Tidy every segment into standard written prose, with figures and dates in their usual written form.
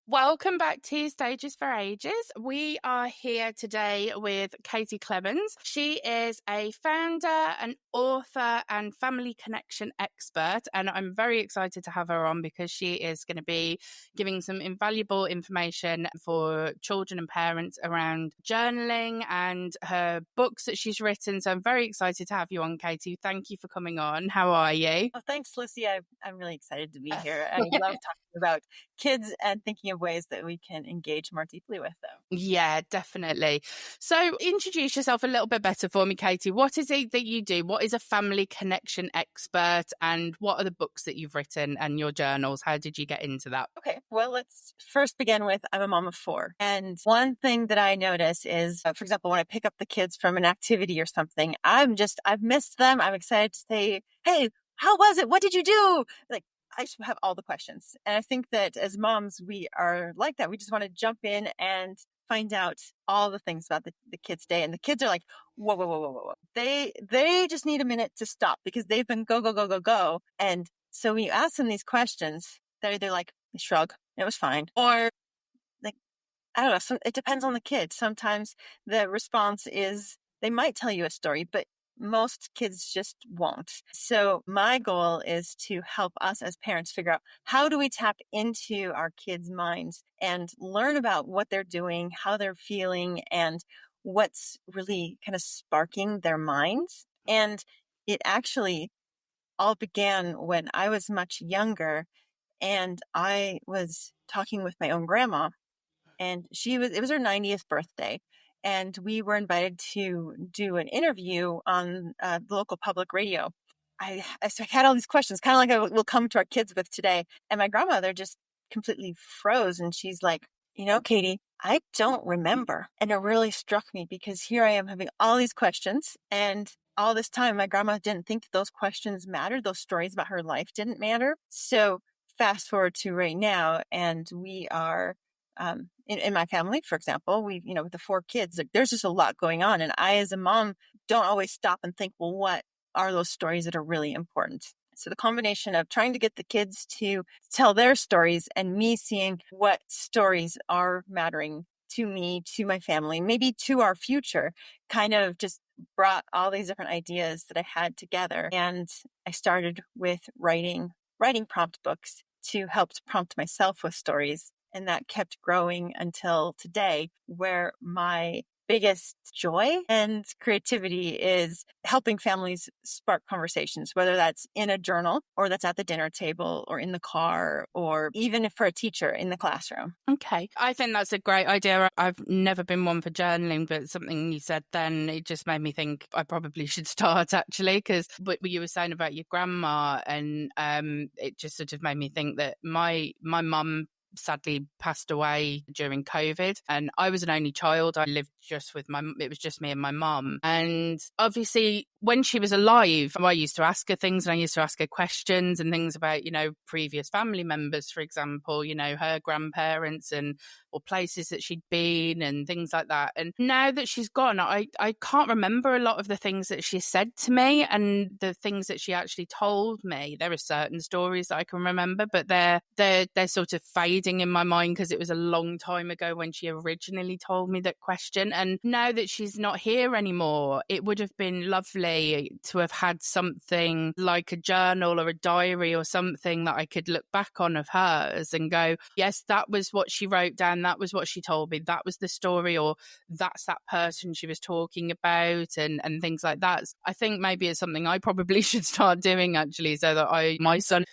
Welcome back to Stages for Ages. We are here today with Katie Clemons. She is a founder, an author, and family connection expert. And I'm very excited to have her on because she is going to be giving some invaluable information for children and parents around journaling and her books that she's written. So I'm very excited to have you on, Katie. Thank you for coming on. How are you? Oh, thanks, Lucy. I'm really excited to be here. I love talking about kids and thinking of ways that we can engage more deeply with them. Yeah, definitely. So introduce yourself a little bit better for me, Katie. What is it that you do? What is a family connection expert, and what are the books that you've written and your journals? How did you get into that? Okay, well, let's first begin with I'm a mom of four. And one thing that I notice is, for example, when I pick up the kids from an activity or something, I've missed them. I'm excited to say, hey, how was it? What did you do? Like, I just have all the questions. And I think that as moms, we are like that. We just want to jump in and find out all the things about the kids' day. And the kids are like, whoa, whoa, whoa, whoa, whoa. They just need a minute to stop because they've been go, go, go, go, go. And so when you ask them these questions, they're either like, they shrug, it was fine. Or like, I don't know, it depends on the kid. Sometimes the response is they might tell you a story, but most kids just won't. So my goal is to help us as parents figure out how do we tap into our kids' minds and learn about what they're doing, how they're feeling, and what's really kind of sparking their minds. And it actually all began when I was much younger and I was talking with my own grandma, and it was her 90th birthday. And we were invited to do an interview on the local public radio. So I had all these questions, kind of like I will come to our kids with today. And my grandmother just completely froze. And she's like, Katie, I don't remember. And it really struck me because here I am having all these questions. And all this time, my grandma didn't think that those questions mattered. Those stories about her life didn't matter. So fast forward to right now, and we are in my family, for example, with the four kids, like, there's just a lot going on. And I, as a mom, don't always stop and think, well, what are those stories that are really important? So the combination of trying to get the kids to tell their stories and me seeing what stories are mattering to me, to my family, maybe to our future, kind of just brought all these different ideas that I had together. And I started with writing prompt books to help prompt myself with stories. And that kept growing until today, where my biggest joy and creativity is helping families spark conversations, whether that's in a journal or that's at the dinner table or in the car, or even for a teacher in the classroom. Okay. I think that's a great idea. I've never been one for journaling, but something you said then, it just made me think I probably should start actually, because what you were saying about your grandma, and it just sort of made me think that my mum sadly passed away during COVID, and I was an only child. I lived just with it was just me and my mum. And obviously when she was alive, I used to ask her things, and I used to ask her questions and things about, previous family members, for example, her grandparents or places that she'd been and things like that. And now that she's gone, I can't remember a lot of the things that she said to me and the things that she actually told me. There are certain stories that I can remember, but they're sort of fading in my mind because it was a long time ago when she originally told me that question. And now that she's not here anymore, it would have been lovely to have had something like a journal or a diary or something that I could look back on of hers and go, yes, that was what she wrote down. That was what she told me. That was the story, or that's that person she was talking about, and things like that. I think maybe it's something I probably should start doing actually, so that my son,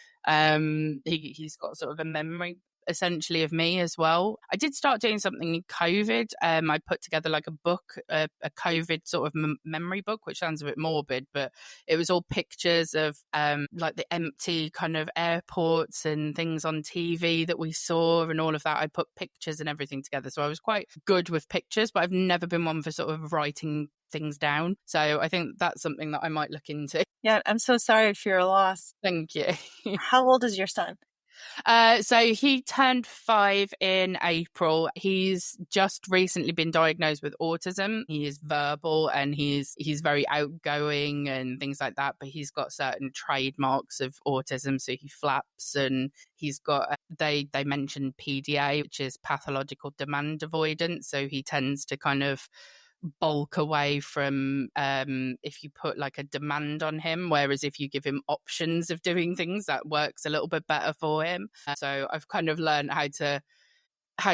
he's got sort of a memory essentially of me as well. I did start doing something in COVID. I put together like a book, a COVID sort of memory book, which sounds a bit morbid, but it was all pictures of like the empty kind of airports and things on TV that we saw and all of that. I put pictures and everything together. So I was quite good with pictures, but I've never been one for sort of writing things down. So I think that's something that I might look into. Yeah, I'm so sorry for your loss. Thank you. How old is your son? So he turned 5 in April. He's just recently been diagnosed with autism. He is verbal and he's very outgoing and things like that, but he's got certain trademarks of autism. So he flaps, and he's got they mentioned PDA, which is pathological demand avoidance. So he tends to kind of bulk away from if you put like a demand on him, whereas if you give him options of doing things, that works a little bit better for him. So I've kind of learned how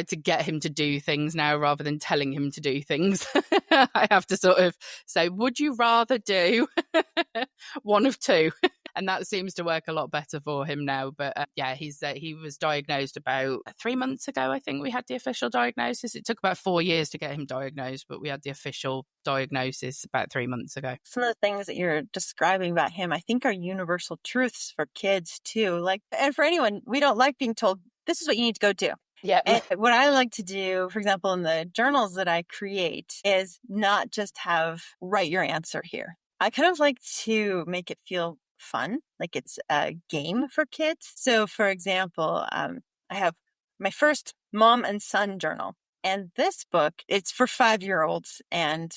to get him to do things now rather than telling him to do things. I have to sort of say, would you rather do one of two? And that seems to work a lot better for him now. But yeah, he was diagnosed about 3 months ago. I think we had the official diagnosis. It took about 4 years to get him diagnosed, but we had the official diagnosis about 3 months ago. Some of the things that you're describing about him, I think, are universal truths for kids too. Like, and for anyone, we don't like being told, this is what you need to go do. Yeah. And what I like to do, for example, in the journals that I create, is not just write your answer here. I kind of like to make it feel fun, like it's a game for kids. So, for example, I have my first mom and son journal. And this book, it's for 5-year-olds and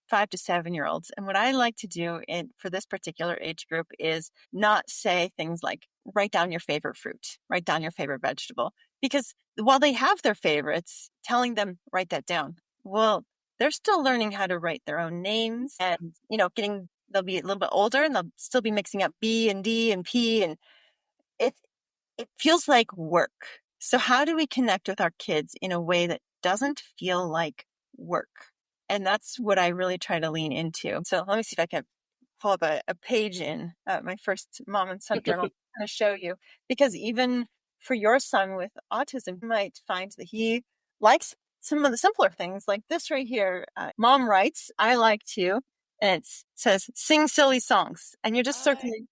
5 to 7-year-olds. And what I like to do for this particular age group is not say things like, write down your favorite fruit, write down your favorite vegetable. Because while they have their favorites, telling them, write that down, well, they're still learning how to write their own names, and, they'll be a little bit older and they'll still be mixing up B and D and P, and it feels like work. So how do we connect with our kids in a way that doesn't feel like work? And that's what I really try to lean into. So let me see if I can pull up a page in my first mom and son journal to show you. Because even for your son with autism, you might find that he likes some of the simpler things, like this right here. Mom writes, I like to, and it says, sing silly songs. And you're just circling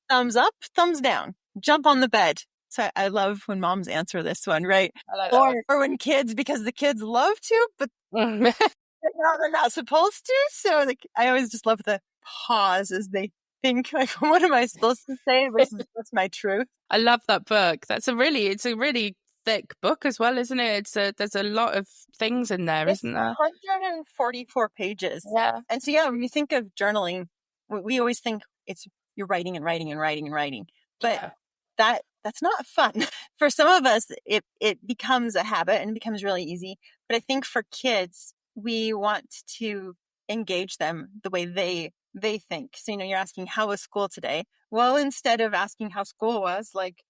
thumbs up, thumbs down, jump on the bed. So I love when moms answer this one, right? I like that one. Or when kids, because the kids love to, but they're not supposed to. So I always just love the pause as they think, like, what am I supposed to say versus what's my truth? I love that book. It's a really thick book as well, isn't it? There's a lot of things in there, isn't there? 144 pages. Yeah. And so, yeah, when you think of journaling, we always think you're writing and writing and writing and writing. But that's not fun. For some of us, it becomes a habit and it becomes really easy. But I think for kids, we want to engage them the way they think. So, you're asking, how was school today? Well, instead of asking how school was, like,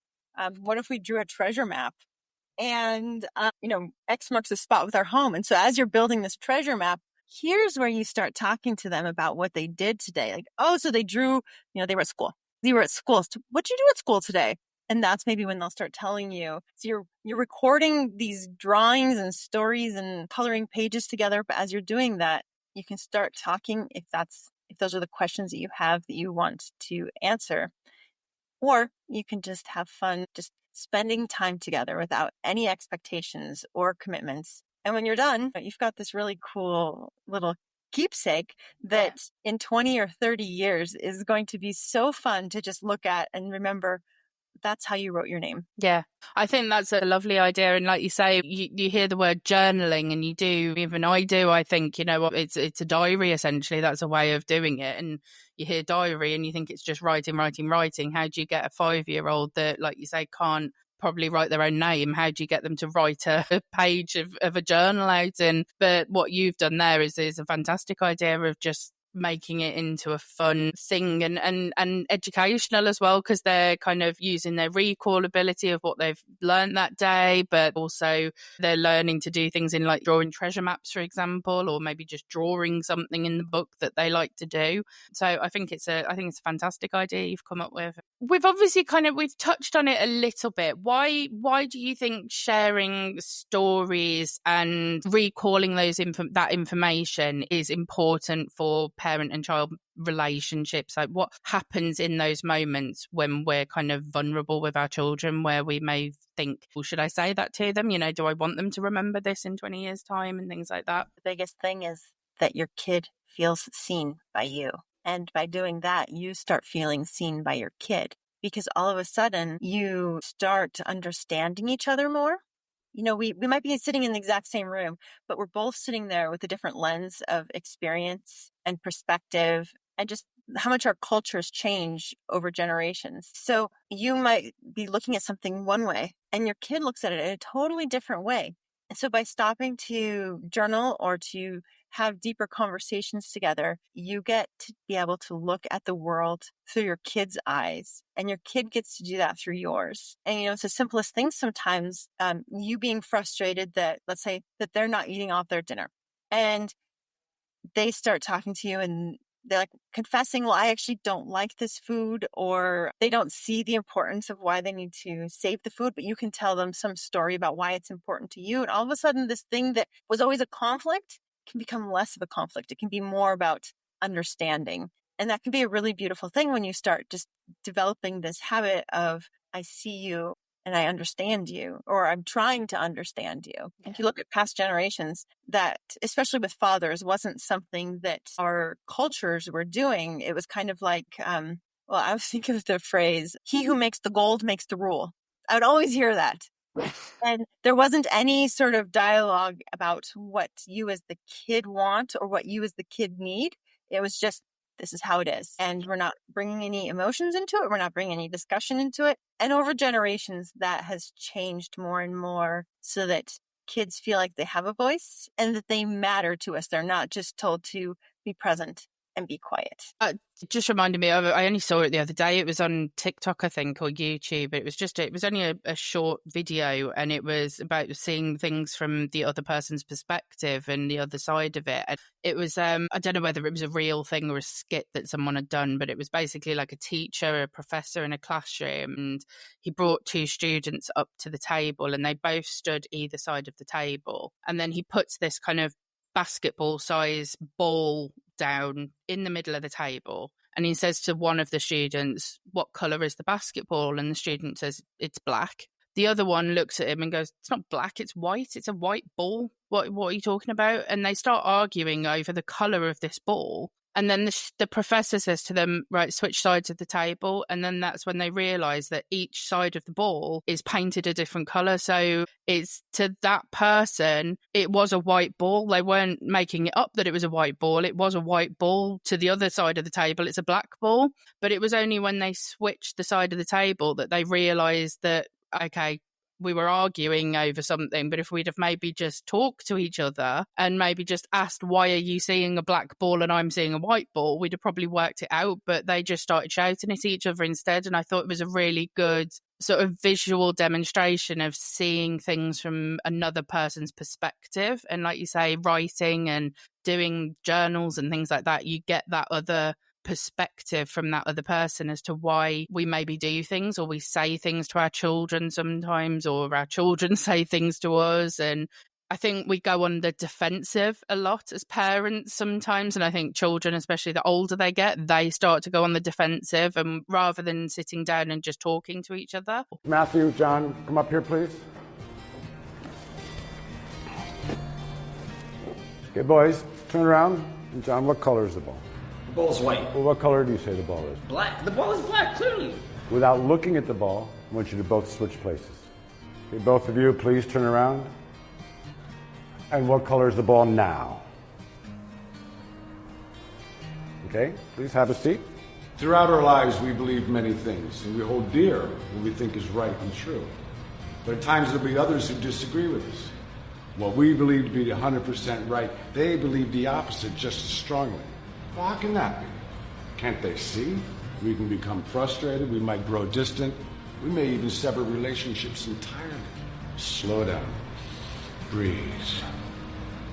what if we drew a treasure map? And, X marks the spot with our home. And so as you're building this treasure map, here's where you start talking to them about what they did today. Like, oh, so they drew, they were at school. They were at school. So what'd you do at school today? And that's maybe when they'll start telling you. So you're recording these drawings and stories and coloring pages together. But as you're doing that, you can start talking if those are the questions that you have that you want to answer. Or you can just have fun, just spending time together without any expectations or commitments. And when you're done, you've got this really cool little keepsake that in 20 or 30 years is going to be so fun to just look at and remember that's how you wrote your name. Yeah, I think that's a lovely idea. And like you say, you hear the word journaling and you do, even I do, I think, it's a diary, essentially. That's a way of doing it. And you hear diary and you think it's just writing. How do you get a 5-year-old that, like you say, can't probably write their own name? How do you get them to write a page of a journal out? But what you've done there is a fantastic idea of just making it into a fun thing and educational as well, because they're kind of using their recall ability of what they've learned that day, but also they're learning to do things in like drawing treasure maps, for example, or maybe just drawing something in the book that they like to do. So I think it's a fantastic idea you've come up with. We've obviously we've touched on it a little bit. Why do you think sharing stories and recalling that information is important for parent and child relationships? Like, what happens in those moments when we're kind of vulnerable with our children, where we may think, well, should I say that to them? Do I want them to remember this in 20 years' time and things like that? The biggest thing is that your kid feels seen by you. And by doing that, you start feeling seen by your kid. because all of a sudden you start understanding each other more. We might be sitting in the exact same room, but we're both sitting there with a different lens of experience and perspective and just how much our cultures change over generations. So you might be looking at something one way and your kid looks at it in a totally different way. And so by stopping to journal or to have deeper conversations together, you get to be able to look at the world through your kid's eyes, and your kid gets to do that through yours. And, it's the simplest things sometimes, you being frustrated that, let's say, that they're not eating off their dinner, and they start talking to you and they're like confessing, well, I actually don't like this food, or they don't see the importance of why they need to save the food, but you can tell them some story about why it's important to you. And all of a sudden, this thing that was always a conflict can become less of a conflict. It can be more about understanding. And that can be a really beautiful thing when you start just developing this habit of, I see you and I understand you, or I'm trying to understand you. If you look at past generations, that, especially with fathers, wasn't something that our cultures were doing. It was kind of like, I was thinking of the phrase, he who makes the gold makes the rule. I would always hear that. And there wasn't any sort of dialogue about what you as the kid want or what you as the kid need. It was just, this is how it is. And we're not bringing any emotions into it. We're not bringing any discussion into it. And over generations, that has changed more and more so that kids feel like they have a voice and that they matter to us. They're not just told to be present and be quiet. It just reminded me of, I only saw it the other day. It was on TikTok, I think, or YouTube. It was only a short video, and it was about seeing things from the other person's perspective and the other side of it. And it was, I don't know whether it was a real thing or a skit that someone had done, but it was basically like a teacher, a professor in a classroom, and he brought two students up to the table and they both stood either side of the table. And then he puts this kind of basketball size ball down in the middle of the table, and he says to one of the students, what color is the basketball? And the student says, it's black. The other one looks at him and goes, it's not black, it's white. It's a white ball. What are you talking about? And they start arguing over the color of this ball. And then the professor says to them, right, switch sides of the table. And then that's when they realize that each side of the ball is painted a different color. So it's, to that person, it was a white ball. They weren't making it up that it was a white ball. It was a white ball. To the other side of the table, it's a black ball. But it was only when they switched the side of the table that they realized that, okay, we were arguing over something, but if we'd have maybe just talked to each other and maybe just asked, why are you seeing a black ball and I'm seeing a white ball, we'd have probably worked it out. But they just started shouting at each other instead. And I thought it was a really good sort of visual demonstration of seeing things from another person's perspective. And like you say, writing and doing journals and things like that, you get that other perspective from that other person as to why we maybe do things, or we say things to our children sometimes, or our children say things to us. And I think we go on the defensive a lot as parents sometimes. And I think children, especially the older they get, they start to go on the defensive, and rather than sitting down and just talking to each other. Matthew, John, come up here, please. Okay, boys, turn around. And John, what color is the ball? The ball's white. Well, what color do you say the ball is? Black. The ball is black, clearly. Without looking at the ball, I want you to both switch places. Okay, both of you, please turn around. And what color is the ball now? Okay, please have a seat. Throughout our lives, we believe many things, and we hold dear what we think is right and true. But at times there'll be others who disagree with us. What we believe to be 100% right, they believe the opposite just as strongly. Well, how can that be? Can't they see? We can become frustrated, we might grow distant, we may even sever relationships entirely. Slow down, breathe,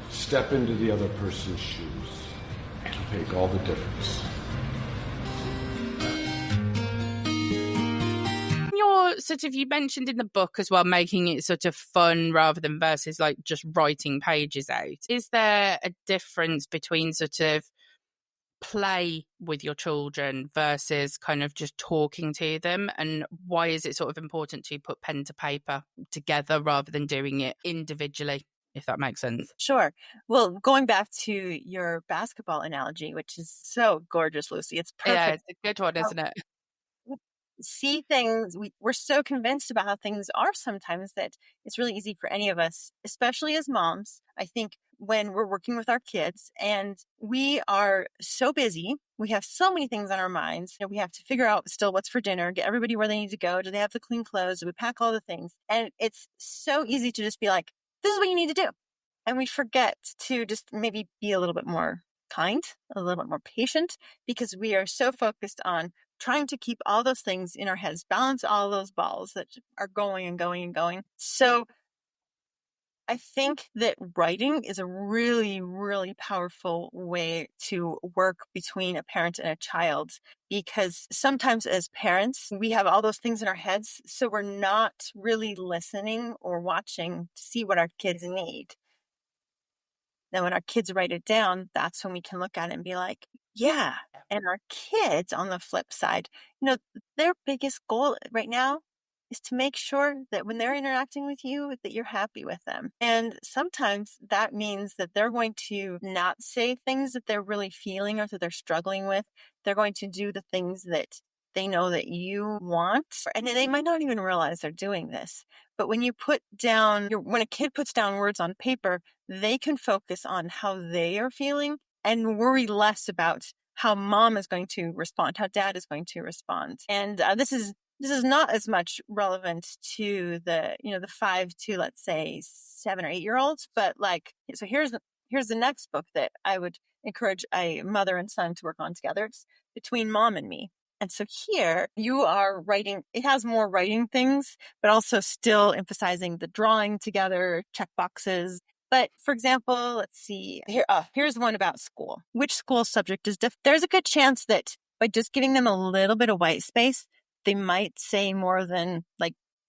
step into the other person's shoes. It'll make all the difference. You mentioned in the book as well, making it sort of fun rather than versus like just writing pages out. Is there a difference between sort of play with your children versus kind of just talking to them? And why is it sort of important to put pen to paper together rather than doing it individually, if that makes sense? Sure. Well, going back to your basketball analogy, which is so gorgeous, Lucy, it's perfect. Yeah, it's a good one, isn't it? see things. We're so convinced about how things are sometimes that it's really easy for any of us, especially as moms. I think when we're working with our kids and we are so busy, we have so many things on our minds. We have to figure out still what's for dinner, get everybody where they need to go. Do they have the clean clothes? Do we pack all the things? And it's so easy to just be like, this is what you need to do. And we forget to just maybe be a little bit more kind, a little bit more patient, because we are so focused on trying to keep all those things in our heads, balance all those balls that are going and going and going. So I think that writing is a really, really powerful way to work between a parent and a child, because sometimes as parents, we have all those things in our heads. So we're not really listening or watching to see what our kids need. Then when our kids write it down, that's when we can look at it and be like, yeah. And our kids on the flip side, their biggest goal right now is to make sure that when they're interacting with you, that you're happy with them. And sometimes that means that they're going to not say things that they're really feeling or that they're struggling with. They're going to do the things that they know that you want, and they might not even realize they're doing this. But when you when a kid puts down words on paper, they can focus on how they are feeling and worry less about how mom is going to respond, how dad is going to respond. And this is not as much relevant to the 5 to, let's say, 7 or 8 year olds, but so here's the next book that I would encourage a mother and son to work on together. It's Between Mom and Me. And so here you are writing, it has more writing things, but also still emphasizing the drawing together, check boxes. But for example, let's see, here's one about school. Which school subject is there's a good chance that by just giving them a little bit of white space, they might say more than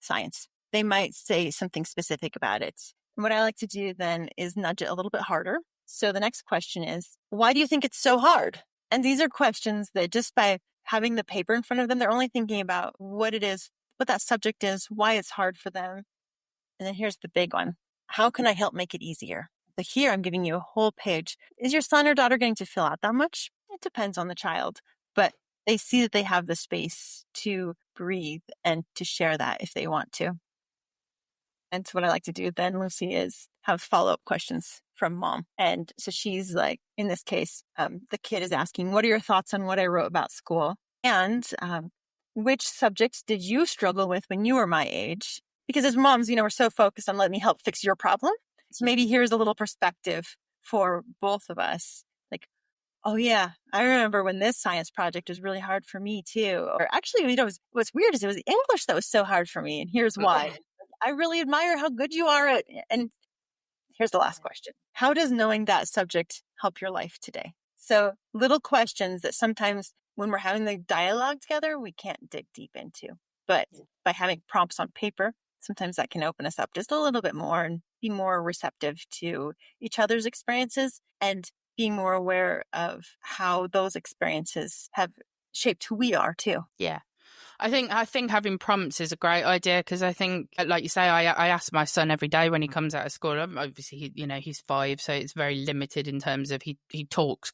science. They might say something specific about it. And what I like to do then is nudge it a little bit harder. So the next question is, why do you think it's so hard? And these are questions that just by having the paper in front of them, they're only thinking about what it is, what that subject is, why it's hard for them. And then here's the big one. How can I help make it easier? So here I'm giving you a whole page. Is your son or daughter going to fill out that much? It depends on the child, but they see that they have the space to breathe and to share that if they want to. And so what I like to do then, Lucy, is have follow-up questions from mom. And so she's like, in this case, the kid is asking, what are your thoughts on what I wrote about school? And which subjects did you struggle with when you were my age? Because as moms, we're so focused on let me help fix your problem. So maybe here's a little perspective for both of us. Like, oh yeah, I remember when this science project was really hard for me too. Or actually, what's weird is it was English that was so hard for me. And here's why. I really admire how good you are at, and here's the last question. How does knowing that subject help your life today? So little questions that sometimes when we're having the dialogue together, we can't dig deep into. But by having prompts on paper, sometimes that can open us up just a little bit more and be more receptive to each other's experiences and being more aware of how those experiences have shaped who we are too. Yeah. I think having prompts is a great idea, because I think, like you say, I ask my son every day when he comes out of school. Obviously, he's 5, so it's very limited in terms of he talks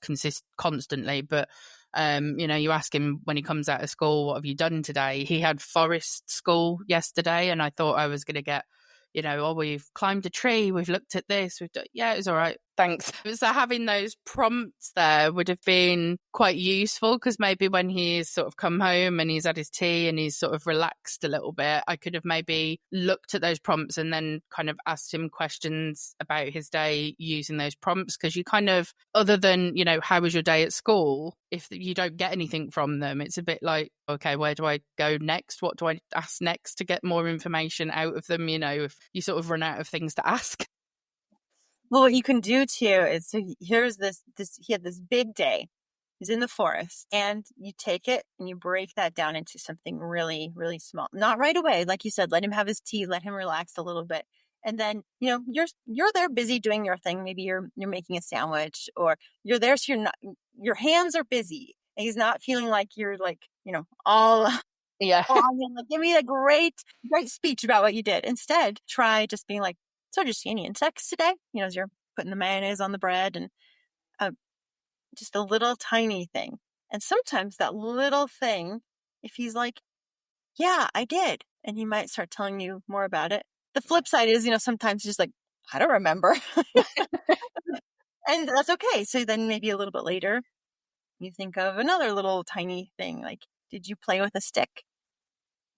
constantly. But you ask him when he comes out of school, what have you done today? He had forest school yesterday, and I thought I was going to get, we've climbed a tree, we've looked at this, we've done, yeah, it was all right, thanks. So having those prompts there would have been quite useful, because maybe when he's sort of come home and he's had his tea and he's sort of relaxed a little bit, I could have maybe looked at those prompts and then kind of asked him questions about his day using those prompts, because you kind of, other than, how was your day at school, if you don't get anything from them, it's a bit like, okay, where do I go next? What do I ask next to get more information out of them? If you sort of run out of things to ask. Well, what you can do too is, so here's he had this big day. He's in the forest, and you take it and you break that down into something really, really small. Not right away. Like you said, let him have his tea, let him relax a little bit. And then, you're there busy doing your thing. Maybe you're making a sandwich, or you're there. So your hands are busy, and he's not feeling like you're all, yeah. Give me a great speech about what you did. Instead, try just being like, so did you see any insects today? As you're putting the mayonnaise on the bread, and just a little tiny thing. And sometimes that little thing, if he's like, yeah, I did. And he might start telling you more about it. The flip side is, sometimes just like, I don't remember. And that's okay. So then maybe a little bit later, you think of another little tiny thing, like, did you play with a stick?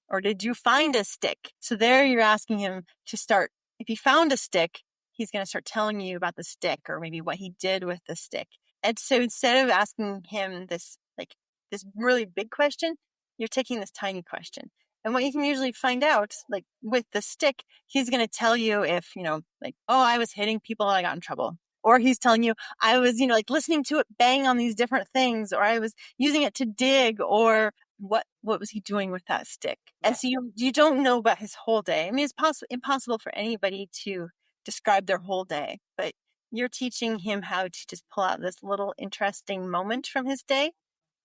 Or did you find a stick? So there you're asking him to start. If he found a stick, he's going to start telling you about the stick or maybe what he did with the stick. And so instead of asking him this really big question, you're taking this tiny question. And what you can usually find out, like with the stick, he's going to tell you if, like, oh, I was hitting people and I got in trouble. Or he's telling you, I was, like listening to it bang on these different things, or I was using it to dig, or what was he doing with that stick? Yeah. And so you don't know about his whole day. I mean, it's impossible for anybody to describe their whole day, but you're teaching him how to just pull out this little interesting moment from his day.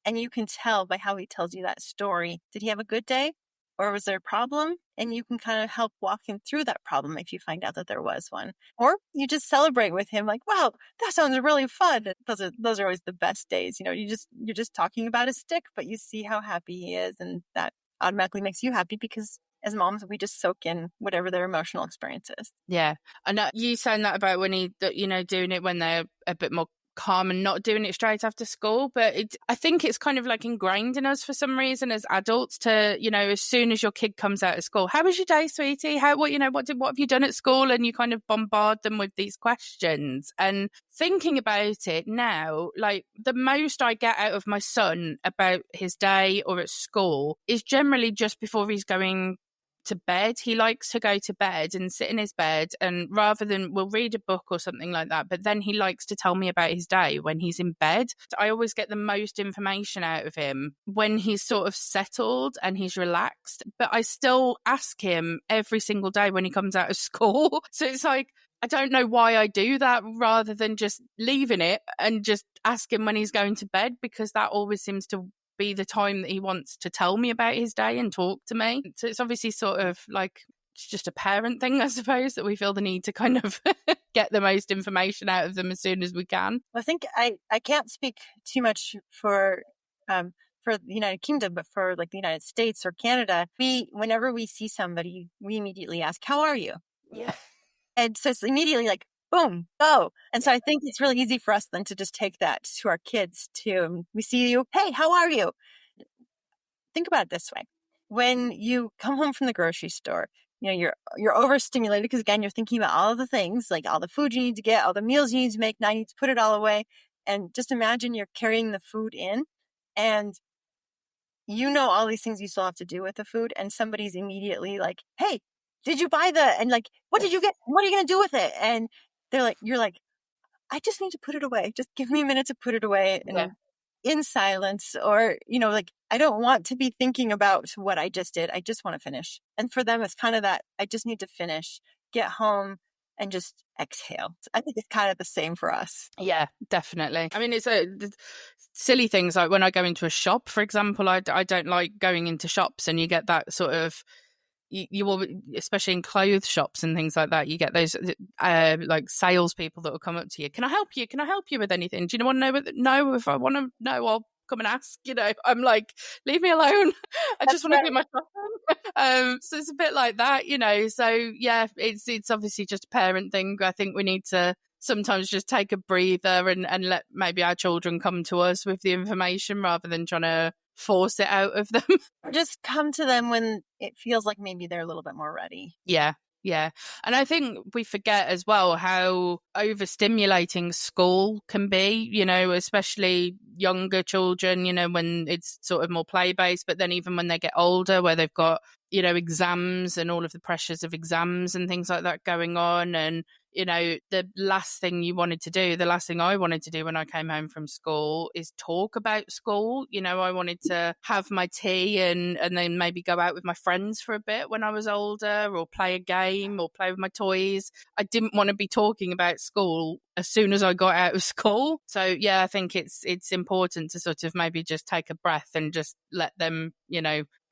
And you can tell by how he tells you that story. Did he have a good day? Or was there a problem? And you can kind of help walk him through that problem if you find out that there was one. Or you just celebrate with him like, wow, that sounds really fun. Those are always the best days. You're just talking about a stick, but you see how happy he is. And that automatically makes you happy because as moms, we just soak in whatever their emotional experience is. Yeah. I know you saying that about when doing it when they're a bit more calm and not doing it straight after school, but I think it's kind of like ingrained in us for some reason as adults to, as soon as your kid comes out of school, how was your day, sweetie? What have you done at school? And you kind of bombard them with these questions. And thinking about it now, like the most I get out of my son about his day or at school is generally just before he's going to bed. He likes to go to bed and sit in his bed, and rather than we'll read a book or something like that, but then he likes to tell me about his day when he's in bed. I always get the most information out of him when he's sort of settled and he's relaxed, but I still ask him every single day when he comes out of school. So it's like, I don't know why I do that rather than just leaving it and just ask him when he's going to bed, because that always seems to be the time that he wants to tell me about his day and talk to me. So it's obviously sort of like, it's just a parent thing, I suppose, that we feel the need to kind of get the most information out of them as soon as we can. I think I can't speak too much for the United Kingdom, but for like the United States or Canada, whenever we see somebody, we immediately ask, how are you? Yeah. And so it's immediately like, boom, go. And so I think it's really easy for us then to just take that to our kids too. We see you, hey, how are you? Think about it this way. When you come home from the grocery store, you're overstimulated because again, you're thinking about all of the things, like all the food you need to get, all the meals you need to make, now you need to put it all away. And just imagine you're carrying the food in and all these things you still have to do with the food. And somebody's immediately like, hey, did you buy and like, what did you get? What are you going to do with it? And you're like, I just need to put it away. Just give me a minute to put it away in silence. Or, like, I don't want to be thinking about what I just did. I just want to finish. And for them, it's kind of that, I just need to finish, get home and just exhale. So I think it's kind of the same for us. Yeah, definitely. I mean, it's silly things like when I go into a shop, for example, I don't like going into shops and you get that sort of, you will, especially in clothes shops and things like that, you get those like salespeople that will come up to you. Can I help you? Can I help you with anything? Do you want to know? No, if I want to know, I'll come and ask. I'm like, leave me alone. I just want to do my shopping. So it's a bit like that, So yeah, it's obviously just a parent thing. I think we need to sometimes just take a breather and let maybe our children come to us with the information rather than trying to force it out of them. Or just come to them when it feels like maybe they're a little bit more ready. Yeah. And I think we forget as well how overstimulating school can be, especially younger children, when it's sort of more play-based, but then even when they get older where they've got, exams and all of the pressures of exams and things like that going on. And, the last thing I wanted to do when I came home from school is talk about school. I wanted to have my tea and then maybe go out with my friends for a bit when I was older, or play a game or play with my toys. I didn't want to be talking about school as soon as I got out of school. So yeah, I think it's important to sort of maybe just take a breath and just let them,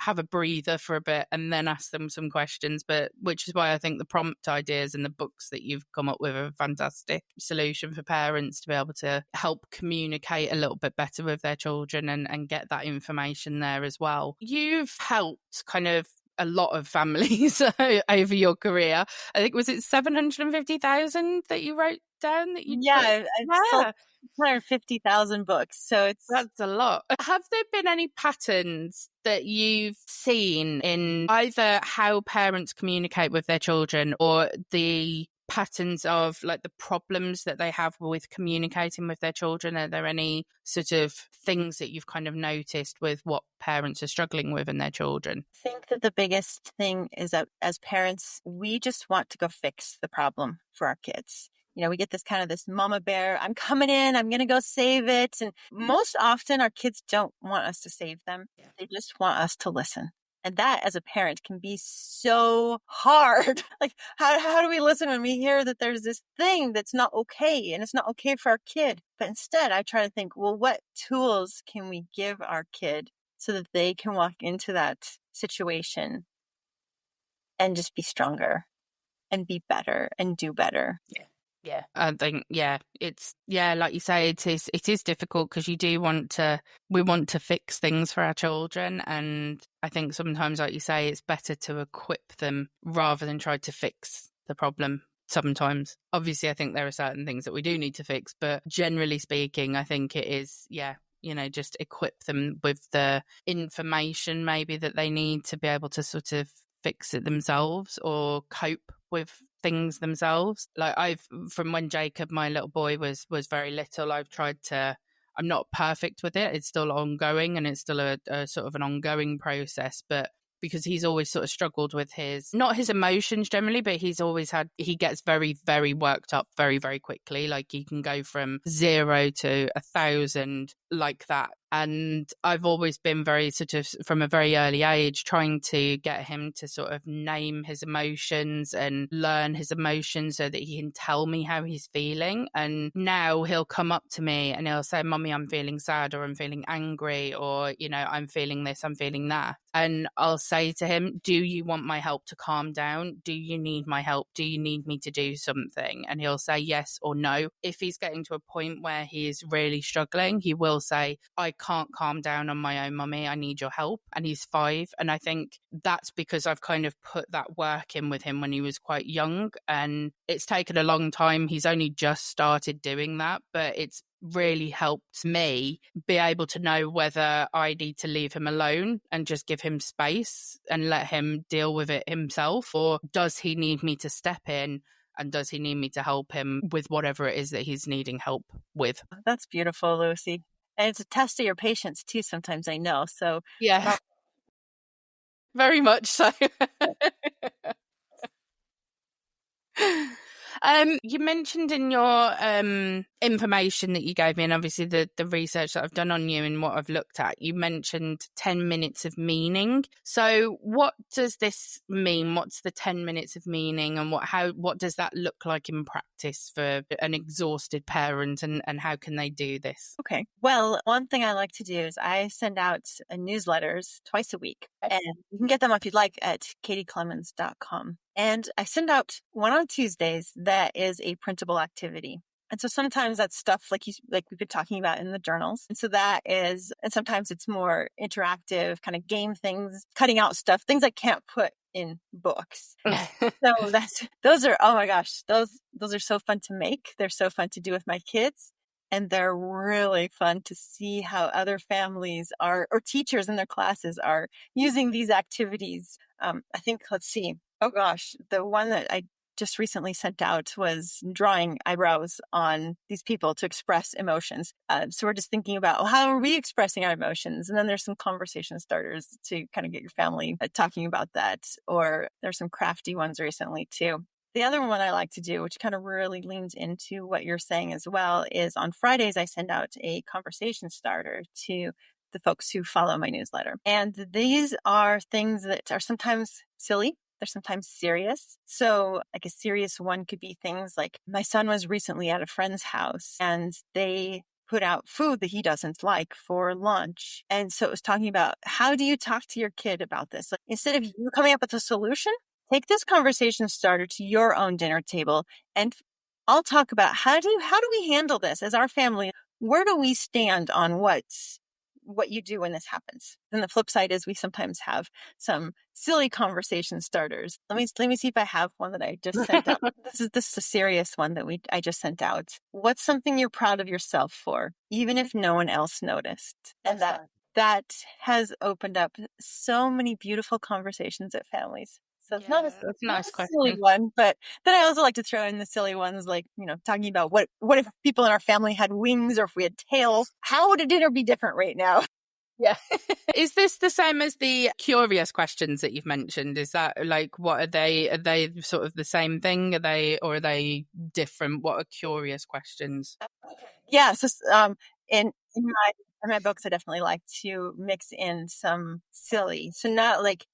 have a breather for a bit and then ask them some questions. But which is why I think the prompt ideas and the books that you've come up with are a fantastic solution for parents to be able to help communicate a little bit better with their children and get that information there as well. You've helped kind of a lot of families over your career. I think, was it 750,000 that you wrote down that you I've sold 250,000 books, so that's a lot. Have there been any patterns that you've seen in either how parents communicate with their children or the patterns of like the problems that they have with communicating with their children? Are there any sort of things that you've kind of noticed with what parents are struggling with in their children? I think that the biggest thing is that as parents, we just want to go fix the problem for our kids. We get this mama bear, I'm coming in, I'm going to go save it. And most often our kids don't want us to save them. They just want us to listen. And that as a parent can be so hard. Like, how do we listen when we hear that there's this thing that's not okay and it's not okay for our kid? But instead I try to think, well, what tools can we give our kid so that they can walk into that situation and just be stronger and be better and do better? Yeah, I think, it's, like you say, it is difficult because we want to fix things for our children. And I think sometimes, like you say, it's better to equip them rather than try to fix the problem sometimes. Obviously, I think there are certain things that we do need to fix, but generally speaking, I think it is, just equip them with the information maybe that they need to be able to sort of fix it themselves or cope with things themselves. Like from when Jacob, my little boy, was very little, I'm not perfect with it. It's still ongoing and it's still a sort of an ongoing process, but because he's always sort of struggled with not his emotions generally, but he gets very, very worked up very, very quickly. Like he can go from 0 to 1,000 like that. And I've always been very sort of from a very early age trying to get him to sort of name his emotions and learn his emotions so that he can tell me how he's feeling. And now he'll come up to me and he'll say, "Mummy, I'm feeling sad," or "I'm feeling angry," or, "I'm feeling this, I'm feeling that." And I'll say to him, "Do you want my help to calm down? Do you need my help? Do you need me to do something?" And he'll say yes or no. If he's getting to a point where he is really struggling, he will say, "I can't calm down on my own, Mummy, I need your help." And he's 5. And I think that's because I've kind of put that work in with him when he was quite young. And it's taken a long time. He's only just started doing that, but it's really helped me be able to know whether I need to leave him alone and just give him space and let him deal with it himself, or does he need me to step in and does he need me to help him with whatever it is that he's needing help with. That's beautiful, Lucy. And it's a test of your patience too, sometimes, I know. So yeah, very much so. You mentioned in your information that you gave me, and obviously the research that I've done on you and what I've looked at, you mentioned 10 minutes of meaning. So what does this mean? What's the 10 minutes of meaning, and what does that look like in practice for an exhausted parent, and how can they do this? Okay. Well, one thing I like to do is I send out newsletters twice a week, and you can get them if you'd like at katieclemons.com. And I send out one on Tuesdays that is a printable activity. And so sometimes that's stuff like we've been talking about in the journals. And so that is, and sometimes it's more interactive kind of game things, cutting out stuff, things I can't put in books. So those are, oh my gosh, those are so fun to make. They're so fun to do with my kids. And they're really fun to see how other families or teachers in their classes are using these activities. I think, let's see. Oh gosh, the one that I just recently sent out was drawing eyebrows on these people to express emotions. So we're just thinking about, how are we expressing our emotions? And then there's some conversation starters to kind of get your family talking about that. Or there's some crafty ones recently too. The other one I like to do, which kind of really leans into what you're saying as well, is on Fridays, I send out a conversation starter to the folks who follow my newsletter. And these are things that are sometimes silly. They're sometimes serious. So like a serious one could be things like, my son was recently at a friend's house and they put out food that he doesn't like for lunch. And so it was talking about, how do you talk to your kid about this? Like, instead of you coming up with a solution, take this conversation starter to your own dinner table, and I'll talk about how do we handle this as our family? Where do we stand on what you do when this happens? And the flip side is we sometimes have some silly conversation starters. Let me see if I have one that I just sent out. This is a serious one that I just sent out. What's something you're proud of yourself for, even if no one else noticed? And that has opened up so many beautiful conversations at families. So it's not a nice silly one, but then I also like to throw in the silly ones, like, talking about what if people in our family had wings, or if we had tails? How would a dinner be different right now? Yeah. Is this the same as the curious questions that you've mentioned? Is that like, what are they? Are they sort of the same thing? Are they different? What are curious questions? Yeah. So, in my books, I definitely like to mix in some silly. So not like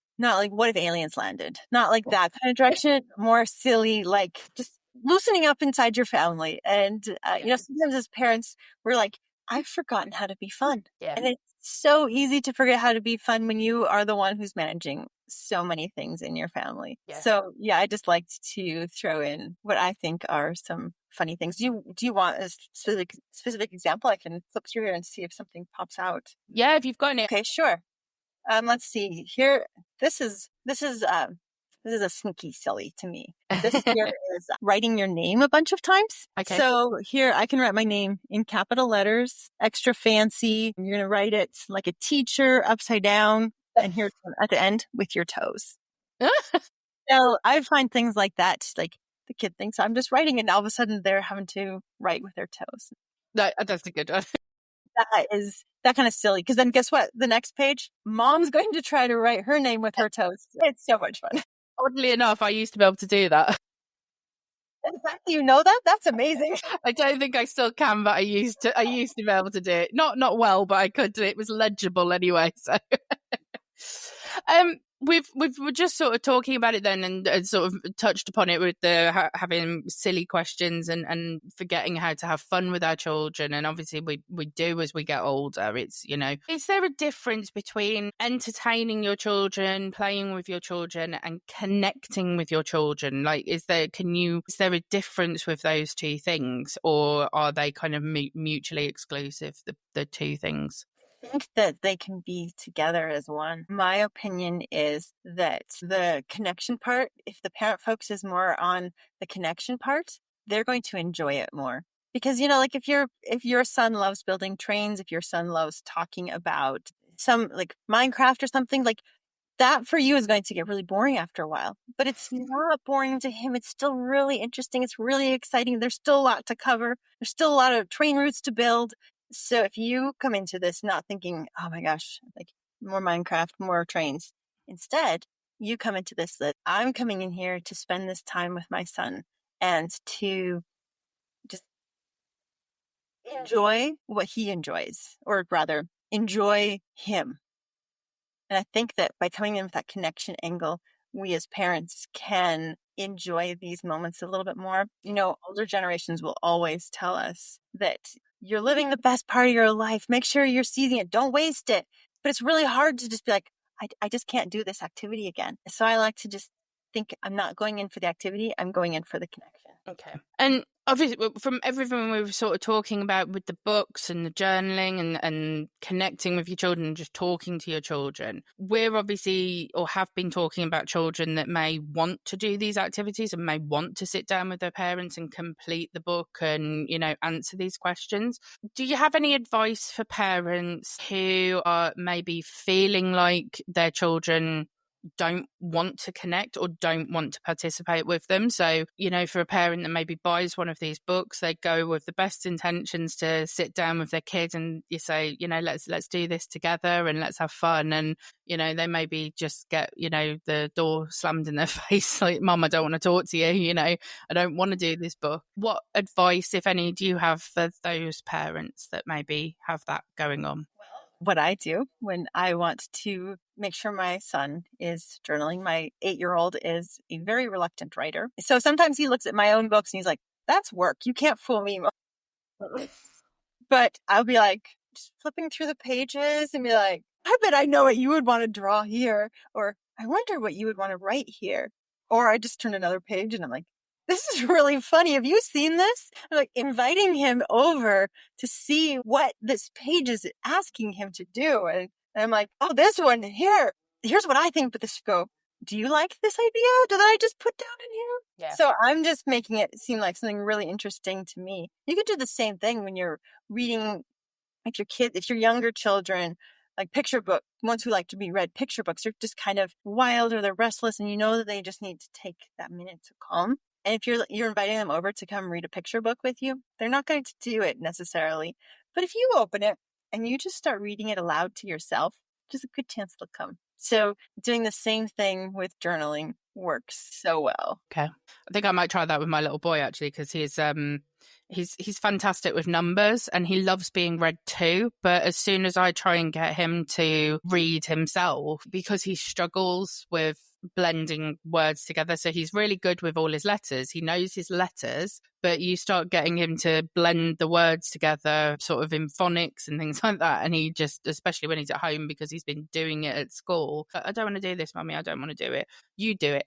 what if aliens landed? Not like that kind of direction. More silly, like just loosening up inside your family. And sometimes as parents, we're like, I've forgotten how to be fun. Yeah. And it's so easy to forget how to be fun when you are the one who's managing so many things in your family. Yeah. So yeah, I just like to throw in what I think are some funny things. Do you want a specific example? I can flip through here and see if something pops out. Yeah, if you've got any. Okay, sure. Let's see here. This is a sneaky silly to me. This here is writing your name a bunch of times. Okay. So here I can write my name in capital letters, extra fancy. You're going to write it like a teacher, upside down, and here at the end with your toes. So I find things like that, like the kid thinks I'm just writing it, and all of a sudden they're having to write with their toes. That's a good one. That kind of silly, because then guess what? The next page, mom's going to try to write her name with her toes. It's so much fun. Oddly enough, I used to be able to do that. You know that? That's amazing. I don't think I still can, but I used to be able to do it. Not well, but I could do it. It was legible anyway. So, we're just sort of talking about it then, and sort of touched upon it with the having silly questions and forgetting how to have fun with our children. And obviously we do as we get older. It's, is there a difference between entertaining your children, playing with your children, and connecting with your children? Like, is there a difference with those two things, or are they kind of mutually exclusive, the two things? I think that they can be together as one. My opinion is that the connection part, if the parent focuses more on the connection part, they're going to enjoy it more. Because, like if your son loves building trains, if your son loves talking about some like Minecraft or something, like that for you is going to get really boring after a while. But it's not boring to him. It's still really interesting. It's really exciting. There's still a lot to cover. There's still a lot of train routes to build. So if you come into this not thinking, oh my gosh, like more Minecraft, more trains, instead, you come into this that I'm coming in here to spend this time with my son and to just enjoy what he enjoys, or rather, enjoy him. And I think that by coming in with that connection angle, we as parents can enjoy these moments a little bit more. Older generations will always tell us that you're living the best part of your life. Make sure you're seizing it. Don't waste it. But it's really hard to just be like, I just can't do this activity again. So I like to just think I'm not going in for the activity. I'm going in for the connection. Okay. And obviously, from everything we were sort of talking about with the books and the journaling and connecting with your children and just talking to your children, we're obviously, or have been talking about children that may want to do these activities and may want to sit down with their parents and complete the book and, answer these questions. Do you have any advice for parents who are maybe feeling like their children don't want to connect or don't want to participate with them? So, for a parent that maybe buys one of these books, they go with the best intentions to sit down with their kid and you say, let's do this together and let's have fun. And, they maybe just get, the door slammed in their face, like, Mom, I don't want to talk to you. I don't want to do this book. What advice, if any, do you have for those parents that maybe have that going on? What I do when I want to make sure my son is journaling. My 8-year-old is a very reluctant writer. So sometimes he looks at my own books and he's like, that's work. You can't fool me. But I'll be like just flipping through the pages and be like, I bet I know what you would want to draw here. Or I wonder what you would want to write here. Or I just turn another page and I'm like, this is really funny. Have you seen this? I'm like inviting him over to see what this page is asking him to do. And I'm like, oh, this one here. Here's what I think, but this go, do you like this idea that I just put down in here? Yeah. So I'm just making it seem like something really interesting to me. You could do the same thing when you're reading, like your kids, if you're younger children, like picture book, ones who like to be read picture books, they're just kind of wild or they're restless and you know that they just need to take that minute to calm. And if you're inviting them over to come read a picture book with you, they're not going to do it necessarily. But if you open it and you just start reading it aloud to yourself, there's a good chance they'll come. So doing the same thing with journaling works so well. Okay. I think I might try that with my little boy actually, because he's fantastic with numbers and he loves being read too. But as soon as I try and get him to read himself, because he struggles with blending words together, so he's really good with all his letters, he knows his letters, but you start getting him to blend the words together sort of in phonics and things like that, and he just, especially when he's at home because he's been doing it at school, I don't want to do this, mummy, I don't want to do it, you do it.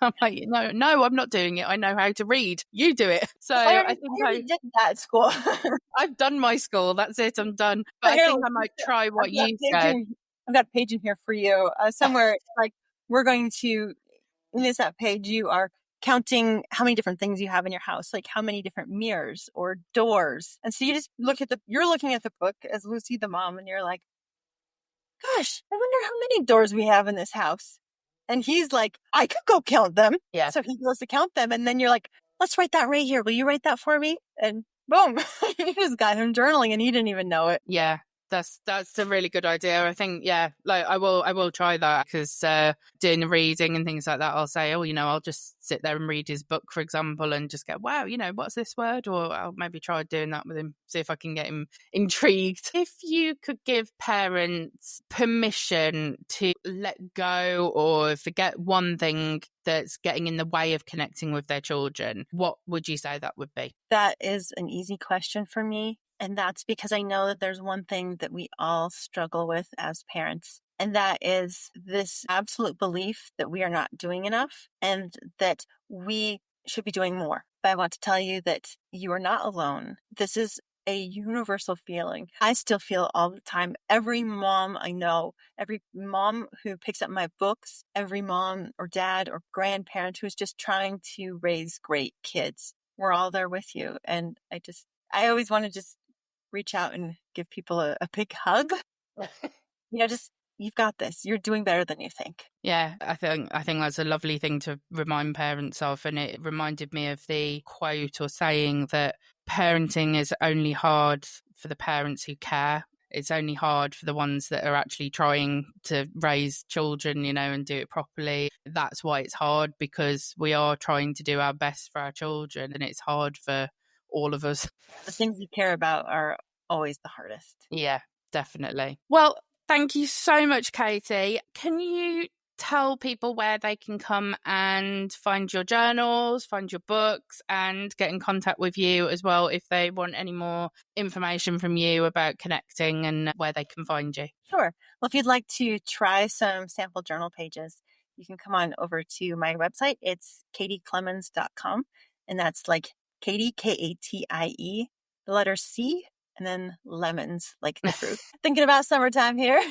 I'm like, no, I'm not doing it. I know how to read. You do it. So I think I did that at school. I've done my school. That's it. I'm done. But I think I might try what you said. I've got a page in here for you. Somewhere like we're going to, in this page, you are counting how many different things you have in your house, like how many different mirrors or doors. And so you just you're looking at the book as Lucy, the mom, and you're like, gosh, I wonder how many doors we have in this house. And he's like, I could go count them. Yeah. So he goes to count them. And then you're like, let's write that right here. Will you write that for me? And boom, you just got him journaling and he didn't even know it. Yeah. That's a really good idea. I think, yeah, like I will try that, because doing the reading and things like that, I'll say, oh, I'll just sit there and read his book, for example, and just go, wow, what's this word? Or I'll maybe try doing that with him, see if I can get him intrigued. If you could give parents permission to let go or forget one thing that's getting in the way of connecting with their children, what would you say that would be? That is an easy question for me. And that's because I know that there's one thing that we all struggle with as parents, and that is this absolute belief that we are not doing enough and that we should be doing more. But I want to tell you that you are not alone. This is a universal feeling. I still feel all the time. Every mom I know, every mom who picks up my books, every mom or dad or grandparent who's just trying to raise great kids, we're all there with you. And I always want to just reach out and give people a big hug. You've got this. You're doing better than you think. Yeah, I think that's a lovely thing to remind parents of. And it reminded me of the quote or saying that parenting is only hard for the parents who care. It's only hard for the ones that are actually trying to raise children, and do it properly. That's why it's hard, because we are trying to do our best for our children, and it's hard for all of us. The things you care about are always the hardest. Yeah, definitely. Well, thank you so much, Katie. Can you tell people where they can come and find your journals, find your books, and get in contact with you as well if they want any more information from you about connecting, and where they can find you? Sure. Well, if you'd like to try some sample journal pages, you can come on over to my website. It's katieclemons.com, and that's like Katie, Katie, the letter C, and then lemons, like the fruit. Thinking about summertime here.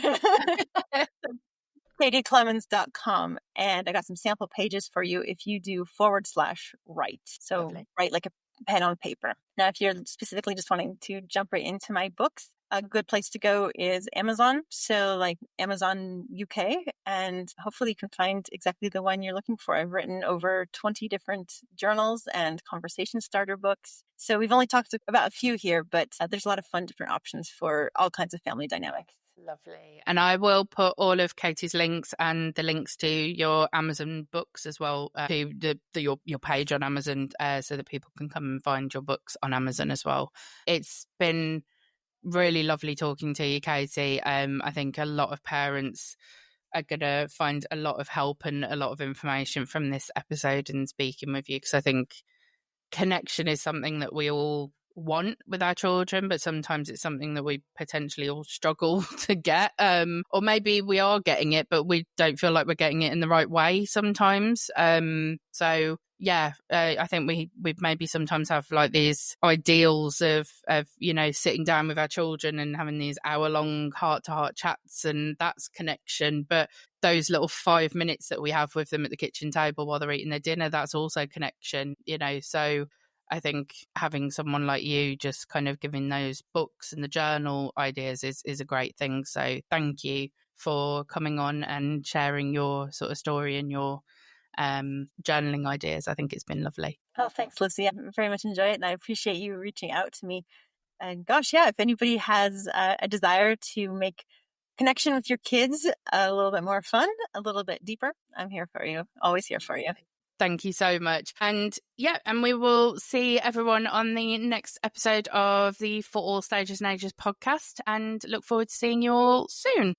KatieClemons.com. And I got some sample pages for you if you do /write. So Lovely. Write like a pen on paper. Now, if you're specifically just wanting to jump right into my books, a good place to go is Amazon. So like Amazon UK, and hopefully you can find exactly the one you're looking for. I've written over 20 different journals and conversation starter books. So we've only talked about a few here, but there's a lot of fun different options for all kinds of family dynamics. Lovely. And I will put all of Katie's links and the links to your Amazon books as well, to your page on Amazon, so that people can come and find your books on Amazon as well. It's been really lovely talking to you, Katie. I think a lot of parents are going to find a lot of help and a lot of information from this episode and speaking with you, because I think connection is something that we all want with our children, but sometimes it's something that we potentially all struggle to get, or maybe we are getting it but we don't feel like we're getting it in the right way sometimes. So yeah, I think we've maybe sometimes have like these ideals of sitting down with our children and having these hour-long heart-to-heart chats, and that's connection. But those little 5 minutes that we have with them at the kitchen table while they're eating their dinner, that's also connection, so I think having someone like you just kind of giving those books and the journal ideas is a great thing. So thank you for coming on and sharing your sort of story and your journaling ideas. I think it's been lovely. Oh, thanks, Lucy. I very much enjoy it, and I appreciate you reaching out to me. And gosh, yeah, if anybody has a desire to make connection with your kids a little bit more fun, a little bit deeper, I'm here for you. Always here for you. Thank you so much. And we will see everyone on the next episode of the For All Stages and Ages podcast, and look forward to seeing you all soon.